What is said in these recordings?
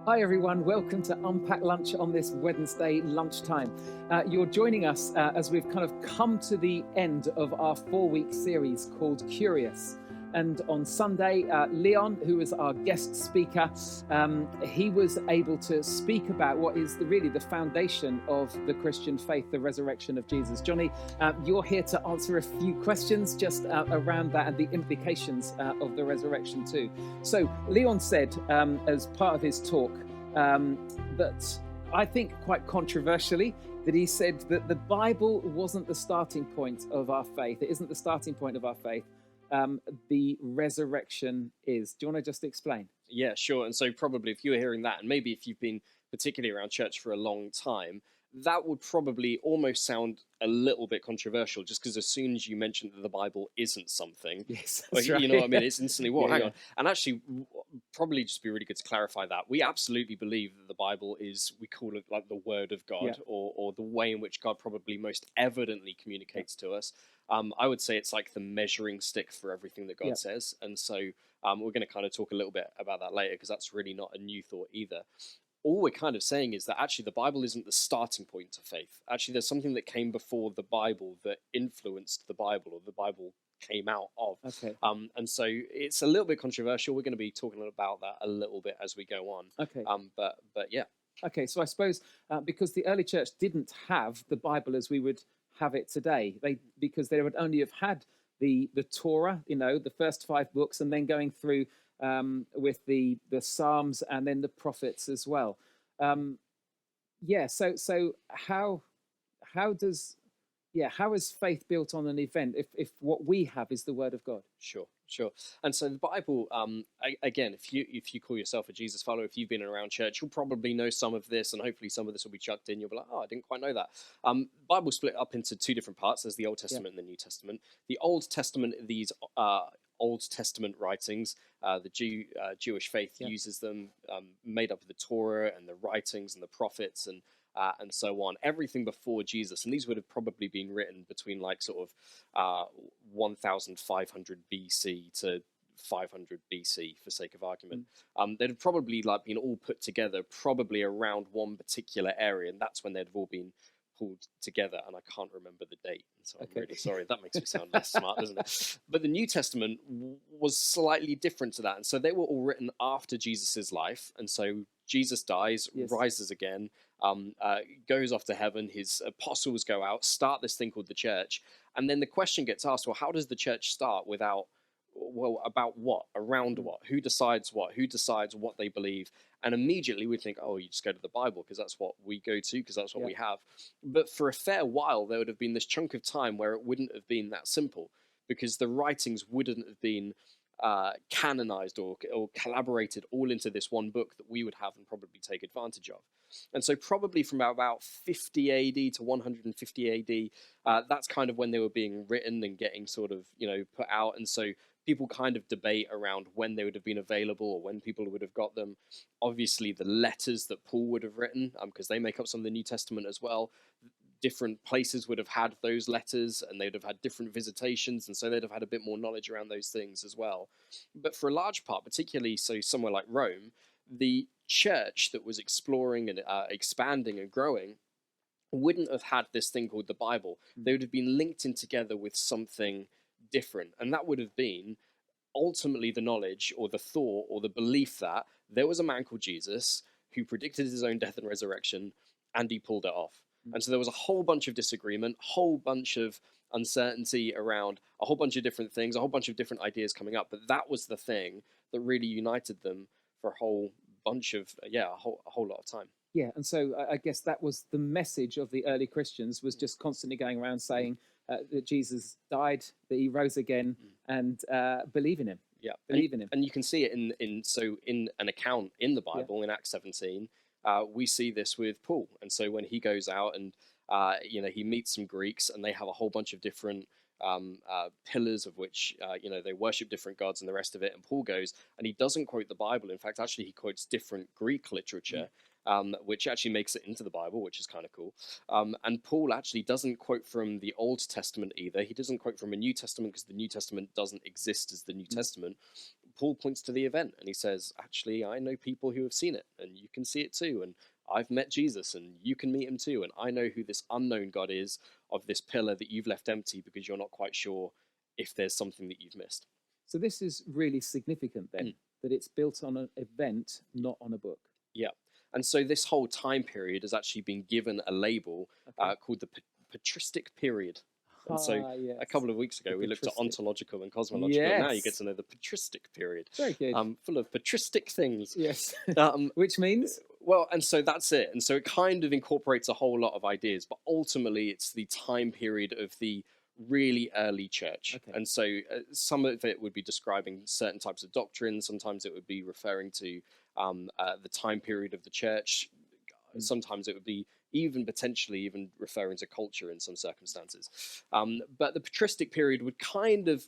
Hi everyone, welcome to Unpacked Lunch on this Wednesday lunchtime. You're joining us as we've kind of come to the end of our 4-week series called Curious. And on Sunday, Leon, who was our guest speaker, he was able to speak about what is really the foundation of the Christian faith, the resurrection of Jesus. Jonny, you're here to answer a few questions just around that and the implications of the resurrection too. So Leon said, as part of his talk, that I think quite controversially, that he said that the Bible wasn't the starting point of our faith. It isn't the starting point of our faith. The resurrection is. Do you want to just explain? Yeah, sure. And so probably if you were hearing that, and maybe if you've been particularly around church for a long time, that would probably almost sound a little bit controversial, just because as soon as you mention that the Bible isn't something, Yes, right. Right. You know what I mean? It's instantly, well, Yeah, hang yeah. on. And actually, probably just be really good to clarify that. We absolutely believe that the Bible is, we call it like the Word of God, Yeah. or the way in which God probably most evidently communicates to us. I would say it's like the measuring stick for everything that God says. And so we're going to kind of talk a little bit about that later, because that's really not a new thought either. All we're kind of saying is that actually the Bible isn't the starting point of faith. Actually, there's something that came before the Bible that influenced the Bible, or the Bible came out of. Okay. And so it's a little bit controversial. We're going to be talking about that a little bit as we go on. Okay. But yeah. Okay, so I suppose because the early church didn't have the Bible as we would have it today, because they would only have had the Torah, the first 5 books, and then going through with the Psalms and then the prophets as well. So how is faith built on an event if what we have is the Word of God? Sure. And so the Bible, again, if you call yourself a Jesus follower, if you've been around church, you'll probably know some of this, and hopefully some of this will be chucked in. You'll be like, oh, I didn't quite know that. Bible split up into 2 different parts. There's the Old Testament and the New Testament. The Old Testament, these Old Testament writings, the Jewish faith uses them, made up of the Torah and the writings and the prophets and so on, everything before Jesus. And these would have probably been written between like sort of 1500 BC to 500 BC, for sake of argument. They'd have probably like been all put together probably around one particular area, and that's when they'd have all been pulled together, and I can't remember the date, so I'm really sorry. That makes me sound less smart, doesn't it? But the New Testament was slightly different to that, and so they were all written after Jesus's life. And so Jesus dies, rises again, goes off to heaven, his apostles go out, start this thing called the church, and then the question gets asked, well, how does the church start about what? Around what? Who decides what? Who decides what they believe? And immediately we think, oh, you just go to the Bible because that's what we go to, because that's what we have. But for a fair while, there would have been this chunk of time where it wouldn't have been that simple, because the writings wouldn't have been canonized or collaborated all into this one book that we would have and probably take advantage of. And so probably from about 50 AD to 150 AD, that's kind of when they were being written and getting sort of, put out. And so people kind of debate around when they would have been available or when people would have got them. Obviously, the letters that Paul would have written, because they make up some of the New Testament as well, different places would have had those letters, and they'd have had different visitations, and so they'd have had a bit more knowledge around those things as well. But for a large part, particularly so somewhere like Rome, the church that was exploring and expanding and growing wouldn't have had this thing called the Bible. They would have been linked in together with something different, and that would have been ultimately the knowledge or the thought or the belief that there was a man called Jesus who predicted his own death and resurrection, and he pulled it off. And so there was a whole bunch of disagreement, whole bunch of uncertainty around a whole bunch of different things, a whole bunch of different ideas coming up, but that was the thing that really united them for a whole bunch of a whole lot of time. Yeah, and so I guess that was the message of the early Christians, was just constantly going around saying that Jesus died, that he rose again, and believe in him. Yeah, believe in him. And you can see it in an account in the Bible in Acts 17. We see this with Paul, and so when he goes out and he meets some Greeks, and they have a whole bunch of different pillars of which they worship different gods and the rest of it. And Paul goes and he doesn't quote the Bible. In fact, actually, he quotes different Greek literature. Which actually makes it into the Bible, which is kind of cool. And Paul actually doesn't quote from the Old Testament either. He doesn't quote from a New Testament, because the New Testament doesn't exist as the New Testament. Paul points to the event and he says, actually, I know people who have seen it and you can see it too. And I've met Jesus and you can meet him too. And I know who this unknown God is of this pillar that you've left empty because you're not quite sure if there's something that you've missed. So this is really significant then, that it's built on an event, not on a book. Yeah. And so this whole time period has actually been given a label called the patristic period. And so a couple of weeks ago, we looked at ontological and cosmological. Yes. Now you get to know the patristic period. Very good. Full of patristic things. Yes. Which means? Well, and so that's it. And so it kind of incorporates a whole lot of ideas, but ultimately it's the time period of the really early church. Okay. And so some of it would be describing certain types of doctrine. Sometimes it would be referring to the time period of the church. Sometimes it would be even potentially even referring to culture in some circumstances. But the patristic period would kind of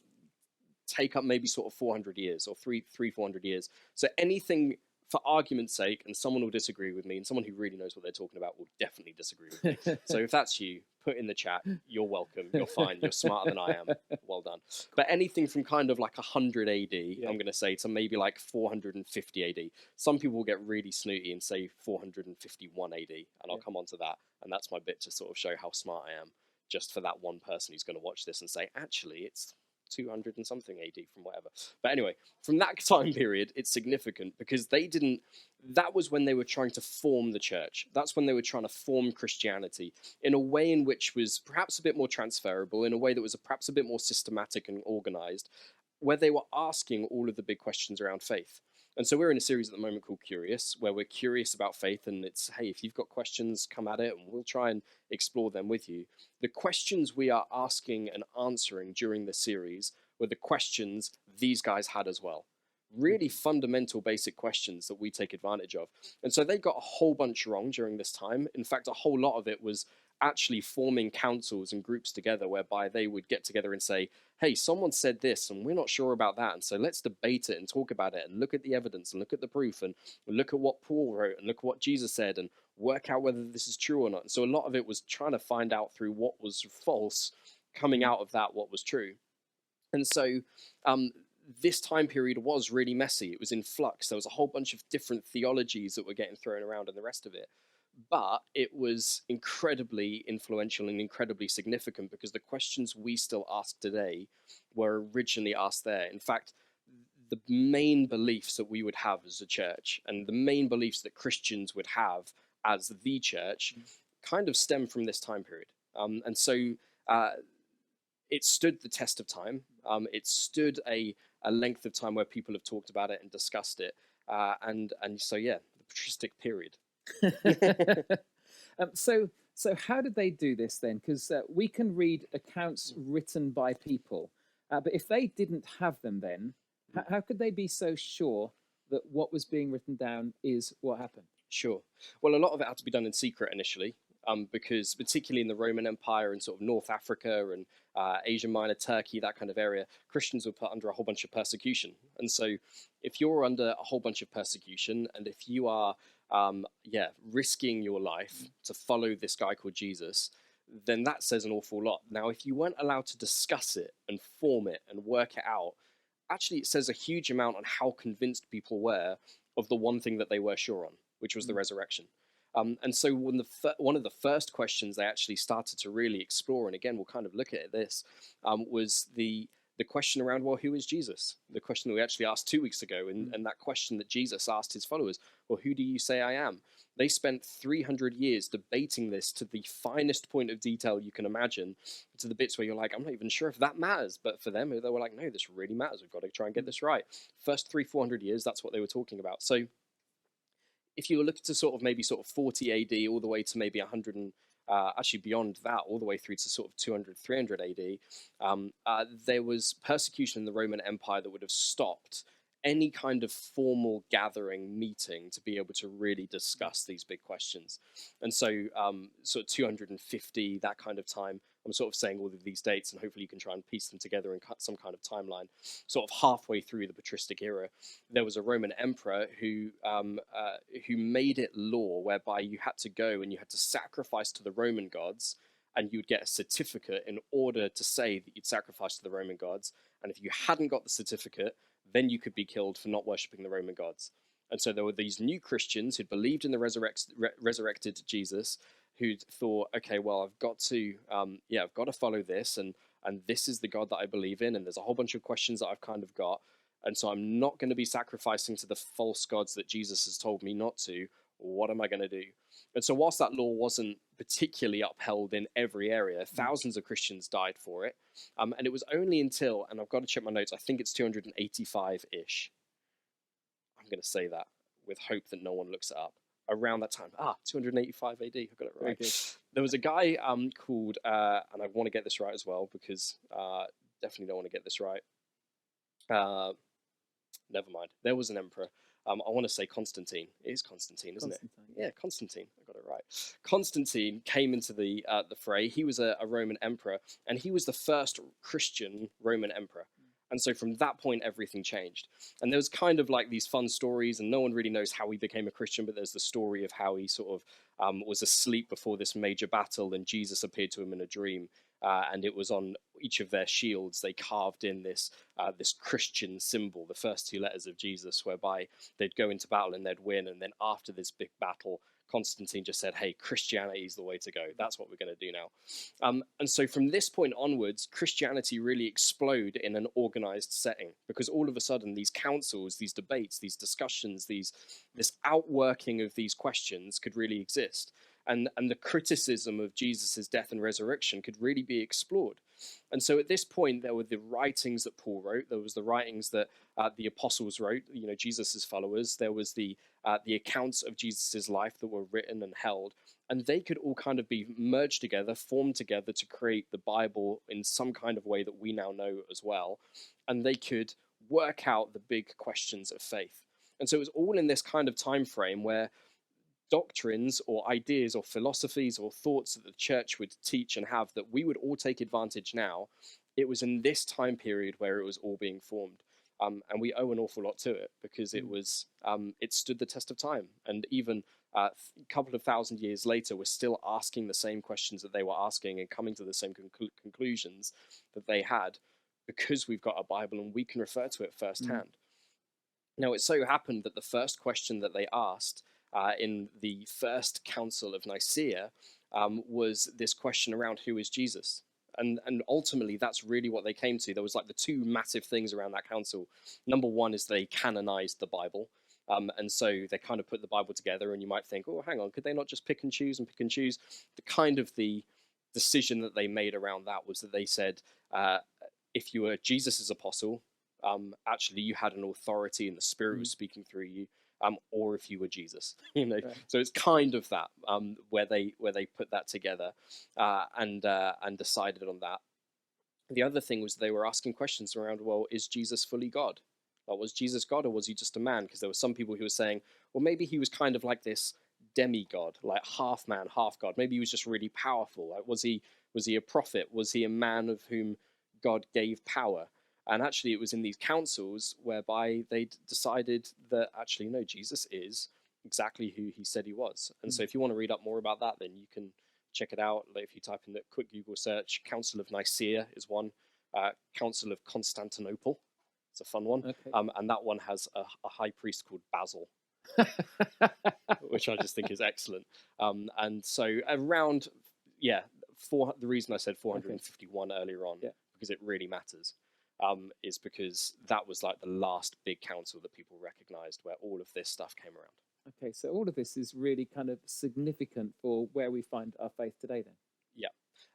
take up maybe sort of 400 years or 400 years. So anything, for argument's sake, and someone will disagree with me, and someone who really knows what they're talking about will definitely disagree with me. So if that's you, put in the chat, you're welcome, you're fine, you're smarter than I am, well done. But anything from kind of like 100 AD, I'm going to say, to maybe like 450 AD. Some people will get really snooty and say 451 AD, and I'll come on to that. And that's my bit to sort of show how smart I am, just for that one person who's going to watch this and say, actually, it's 200 and something AD from whatever. But anyway, from that time period, it's significant because that was when they were trying to form the church. That's when they were trying to form Christianity in a way in which was perhaps a bit more transferable, in a way that was perhaps a bit more systematic and organized, where they were asking all of the big questions around faith. And so we're in a series at the moment called Curious, where we're curious about faith, and it's, hey, if you've got questions, come at it, and we'll try and explore them with you. The questions we are asking and answering during the series were the questions these guys had as well. Really fundamental, basic questions that we take advantage of. And so they got a whole bunch wrong during this time. In fact, a whole lot of it was actually forming councils and groups together whereby they would get together and say, hey, someone said this and we're not sure about that. And so let's debate it and talk about it and look at the evidence and look at the proof and look at what Paul wrote and look at what Jesus said and work out whether this is true or not. And so a lot of it was trying to find out through what was false, coming out of that what was true. And so this time period was really messy. It was in flux. There was a whole bunch of different theologies that were getting thrown around and the rest of it. But it was incredibly influential and incredibly significant because the questions we still ask today were originally asked there. In fact, the main beliefs that we would have as a church and the main beliefs that Christians would have as the church kind of stem from this time period. And so it stood the test of time. It stood a length of time where people have talked about it and discussed it. And so, yeah, the patristic period. So how did they do this then? Because we can read accounts written by people, but if they didn't have them then, how could they be so sure that what was being written down is what happened? Sure. Well, a lot of it had to be done in secret initially, because particularly in the Roman Empire and sort of North Africa and Asia Minor, Turkey, that kind of area, Christians were put under a whole bunch of persecution. And so if you're under a whole bunch of persecution and if you are risking your life to follow this guy called Jesus, then that says an awful lot. Now, if you weren't allowed to discuss it and form it and work it out, actually it says a huge amount on how convinced people were of the one thing that they were sure on, which was the resurrection. And so one of the first questions they actually started to really explore, and again, we'll kind of look at this, was the question around, well, who is Jesus? The question that we actually asked 2 weeks ago, and that question that Jesus asked his followers, well, who do you say I am? They spent 300 years debating this to the finest point of detail you can imagine, to the bits where you're like, I'm not even sure if that matters. But for them, they were like, no, this really matters. We've got to try and get this right. First 300-400 years, that's what they were talking about. So if you were looking to sort of 40 AD all the way to maybe 100 and actually beyond that, all the way through to sort of 200, 300 AD, there was persecution in the Roman Empire that would have stopped any kind of formal gathering meeting to be able to really discuss these big questions. And so sort of 250, that kind of time, I'm sort of saying all of these dates, and hopefully you can try and piece them together and cut some kind of timeline. Sort of halfway through the patristic era, there was a Roman emperor who made it law whereby you had to go and you had to sacrifice to the Roman gods, and you'd get a certificate in order to say that you'd sacrificed to the Roman gods. And if you hadn't got the certificate, then you could be killed for not worshipping the Roman gods. And so there were these new Christians who'd believed in the resurrected Jesus, who thought, okay, well, I've got to follow this, and this is the God that I believe in, and there's a whole bunch of questions that I've kind of got, and so I'm not going to be sacrificing to the false gods that Jesus has told me not to. What am I going to do? And so whilst that law wasn't particularly upheld in every area, thousands of Christians died for it, and it was only until, and I've got to check my notes, I think it's 285-ish. I'm going to say that with hope that no one looks it up. Around that time, 285 AD, I got it right. There was a guy called, and I want to get this right as well, because definitely don't want to get this right. Never mind. There was an emperor. I want to say Constantine. It is Constantine, isn't it? Yeah, Constantine. I got it right. Constantine came into the fray. He was a Roman emperor, and he was the first Christian Roman emperor. And so from that point, everything changed. And there was kind of like these fun stories, and no one really knows how he became a Christian, but there's the story of how he sort of was asleep before this major battle, and Jesus appeared to him in a dream. And it was on each of their shields, they carved in this Christian symbol, the first two letters of Jesus, whereby they'd go into battle and they'd win. And then after this big battle, Constantine just said, hey, Christianity is the way to go. That's what we're going to do now. And so from this point onwards, Christianity really exploded in an organized setting, because all of a sudden these councils, these debates, these discussions, this outworking of these questions could really exist. And the criticism of Jesus's death and resurrection could really be explored. And so at this point, there were the writings that Paul wrote. There was the writings that the apostles wrote, Jesus's followers. There was the accounts of Jesus's life that were written and held. And they could all kind of be merged together, formed together to create the Bible in some kind of way that we now know as well. And they could work out the big questions of faith. And so it was all in this kind of time frame where doctrines or ideas or philosophies or thoughts that the church would teach and have that we would all take advantage now, it was in this time period where it was all being formed. And we owe an awful lot to it, because it stood the test of time. And even a couple of thousand years later, we're still asking the same questions that they were asking and coming to the same conclusions that they had, because we've got a Bible and we can refer to it firsthand. Now, it so happened that the first question that they asked in the first council of Nicaea was this question around who is Jesus. And ultimately, that's really what they came to. There was like the two massive things around that council. Number one is they canonized the Bible. And so they kind of put the Bible together, and you might think, oh, hang on, could they not just pick and choose and pick and choose? The decision that they made around that was that they said, if you were Jesus's apostle, actually you had an authority and the Spirit was speaking through you. Or if you were Jesus, Right. So it's kind of that where they put that together and decided on that. The other thing was they were asking questions around, well, is Jesus fully God? Like, was Jesus God, or was he just a man? Because there were some people who were saying, well, maybe he was kind of like this demigod, like half man, half God. Maybe he was just really powerful. Like, was he a prophet? Was he a man of whom God gave power? And actually, it was in these councils whereby they decided that actually, no, Jesus is exactly who he said he was. And so if you want to read up more about that, then you can check it out. Like, if you type in the quick Google search, Council of Nicaea is one. Council of Constantinople. It's a fun one. Okay. And that one has a high priest called Basil, which I just think is excellent. And so around, the reason I said 451 earlier on, because it really matters. Is because that was like the last big council that people recognized where all of this stuff came around. Okay, so all of this is really kind of significant for where we find our faith today then. Yeah,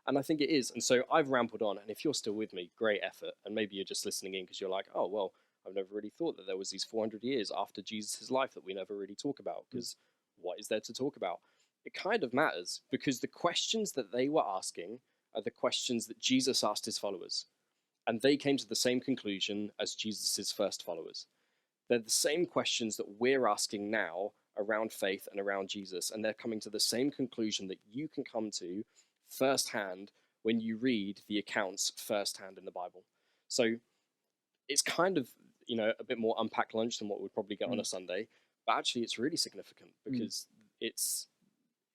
and I think it is. And so I've rambled on, and if you're still with me, great effort. And maybe you're just listening in because you're like, oh, well, I've never really thought that there was these 400 years after Jesus' life that we never really talk about, because what is there to talk about? It kind of matters, because the questions that they were asking are the questions that Jesus asked his followers. And they came to the same conclusion as Jesus' first followers. They're the same questions that we're asking now around faith and around Jesus. And they're coming to the same conclusion that you can come to firsthand when you read the accounts firsthand in the Bible. So it's kind of, a bit more unpacked lunch than what we'd probably get on a Sunday. But actually, it's really significant because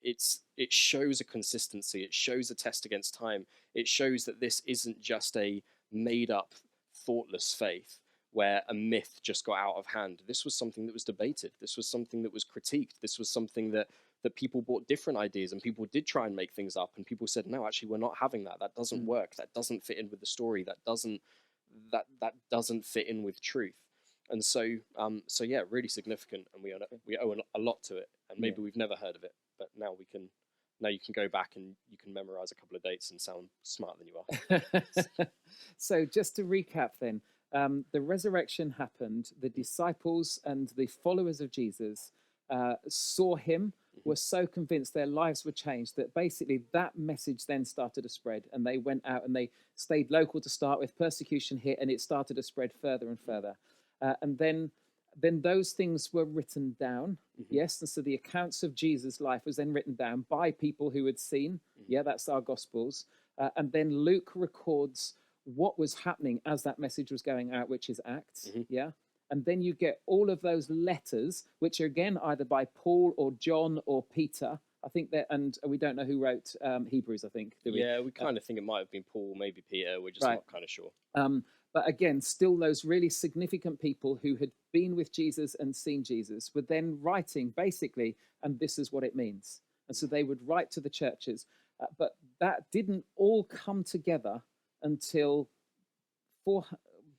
it shows a consistency. It shows a test against time. It shows that this isn't just a made up, thoughtless faith, where a myth just got out of hand. This was something that was debated. This was something that was critiqued. This was something that people brought different ideas, and people did try and make things up, and people said, no, actually, we're not having that. That doesn't work. That doesn't fit in with the story. That doesn't fit in with truth. And so yeah, really significant, and we owe a lot to it. And maybe we've never heard of it, but now you can go back and you can memorize a couple of dates and sound smarter than you are. So just to recap then, the resurrection happened. The disciples and the followers of Jesus saw him, were so convinced, their lives were changed, that basically that message then started to spread, and they went out and they stayed local to start with. Persecution hit, and it started to spread further and further. And then those things were written down. Yes, and so the accounts of Jesus' life was then written down by people who had seen. Yeah, that's our Gospels. And then Luke records what was happening as that message was going out, which is Acts. Yeah. And then you get all of those letters, which are again either by Paul or John or Peter. I think that, and we don't know who wrote Hebrews, I think. Do we? Yeah, we kind of think it might have been Paul, maybe Peter. We're just not kind of sure. But again, still those really significant people who had been with Jesus and seen Jesus were then writing basically, and this is what it means. And so they would write to the churches. But that didn't all come together until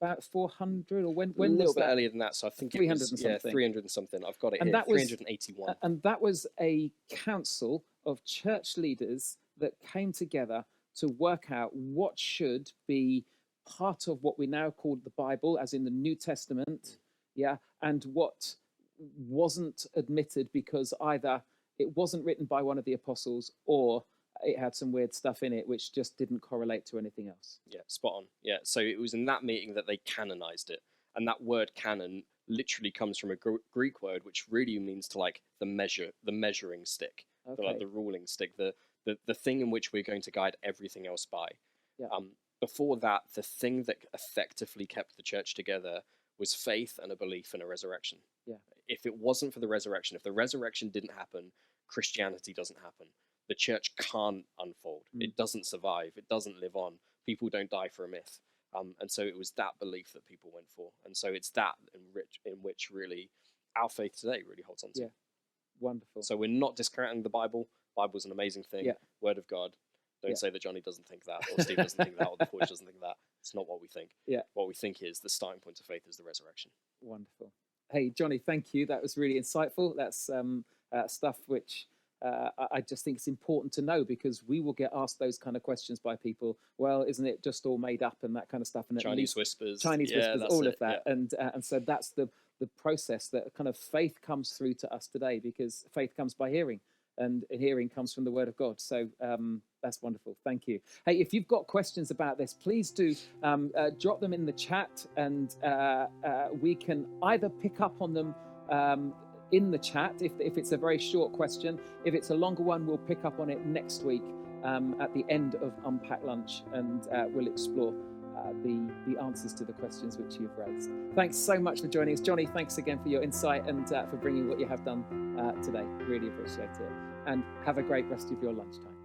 about 400, or when a little was bit that? earlier than that. So I think 300 it was, and something. 300 and something. I've got it And here. that was 381. And that was a council of church leaders that came together to work out what should be part of what we now call the Bible, as in the New Testament, and what wasn't admitted because either it wasn't written by one of the apostles or it had some weird stuff in it which just didn't correlate to anything else. Yeah, spot on. Yeah, so it was in that meeting that they canonized it, and that word canon literally comes from a Greek word which really means to like the measuring stick, the ruling stick, the thing in which we're going to guide everything else by. Before that, the thing that effectively kept the church together was faith and a belief in a resurrection. If it wasn't for the resurrection, if the resurrection didn't happen, Christianity doesn't happen. The church can't unfold. It doesn't survive. It doesn't live on. People don't die for a myth. And so it was that belief that people went for. And so it's that in which really our faith today really holds on to. Yeah, wonderful. So we're not discounting the Bible. Bible's an amazing thing. Word of God. Don't say that Jonny doesn't think that, or Steve doesn't think that, or the Forge doesn't think that. It's not what we think. What we think is the starting point of faith is the resurrection. Wonderful. Hey, Jonny, thank you. That was really insightful. That's stuff which I just think it's important to know, because we will get asked those kind of questions by people. Well, isn't it just all made up and that kind of stuff? And Chinese whispers, all of that. And so that's the process that kind of faith comes through to us today, because faith comes by hearing, and hearing comes from the word of God. So that's wonderful. Thank you. Hey, if you've got questions about this, please do drop them in the chat, and we can either pick up on them in the chat if it's a very short question. If it's a longer one, we'll pick up on it next week at the end of Unpacked Lunch, and we'll explore the answers to the questions which you've raised. Thanks so much for joining us. Jonny, thanks again for your insight and for bringing what you have done today. Really appreciate it. And have a great rest of your lunchtime.